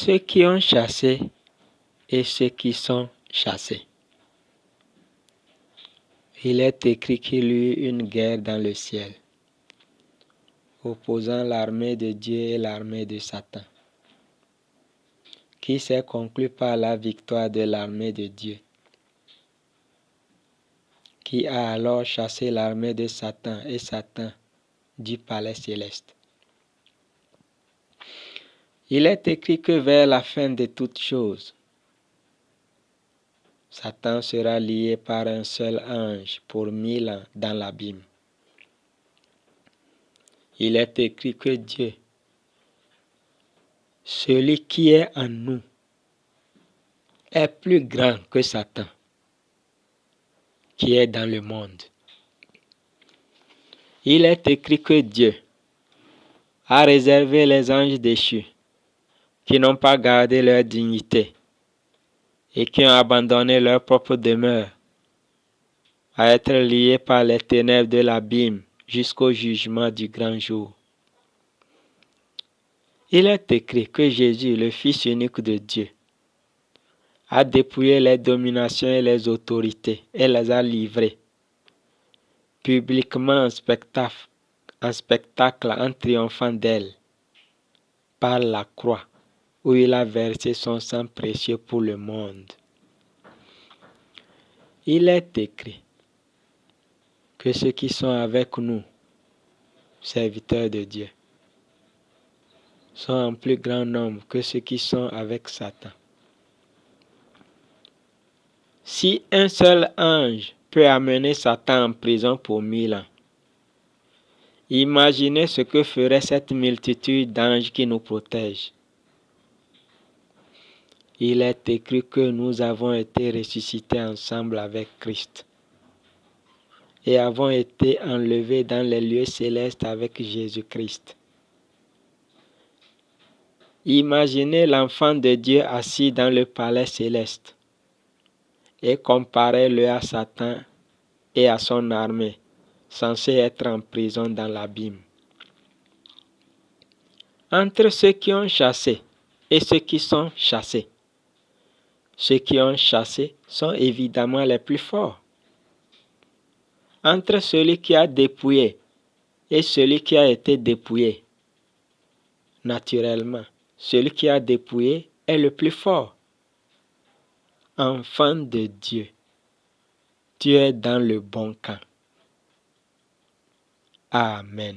Ceux qui ont chassé et ceux qui sont chassés. Il est écrit qu'il y eut une guerre dans le ciel, opposant l'armée de Dieu et l'armée de Satan, qui s'est conclue par la victoire de l'armée de Dieu, qui a alors chassé l'armée de Satan et Satan du palais céleste. Il est écrit que vers la fin de toutes choses, Satan sera lié par un seul ange pour 1000 ans dans l'abîme. Il est écrit que Dieu, celui qui est en nous, est plus grand que Satan, qui est dans le monde. Il est écrit que Dieu a réservé les anges déchus, qui n'ont pas gardé leur dignité et qui ont abandonné leur propre demeure, à être liés par les ténèbres de l'abîme jusqu'au jugement du grand jour. Il est écrit que Jésus, le Fils unique de Dieu, a dépouillé les dominations et les autorités et les a livrées publiquement en spectacle en triomphant d'elles par la croix où il a versé son sang précieux pour le monde. Il est écrit que ceux qui sont avec nous, serviteurs de Dieu, sont en plus grand nombre que ceux qui sont avec Satan. Si un seul ange peut amener Satan en prison pour 1000 ans, imaginez ce que ferait cette multitude d'anges qui nous protègent. Il est écrit que nous avons été ressuscités ensemble avec Christ et avons été enlevés dans les lieux célestes avec Jésus-Christ. Imaginez l'enfant de Dieu assis dans le palais céleste et comparez-le à Satan et à son armée, censée être en prison dans l'abîme. Entre ceux qui ont chassé et ceux qui sont chassés, ceux qui ont chassé sont évidemment les plus forts. Entre celui qui a dépouillé et celui qui a été dépouillé, naturellement, celui qui a dépouillé est le plus fort. Enfant de Dieu, tu es dans le bon camp. Amen.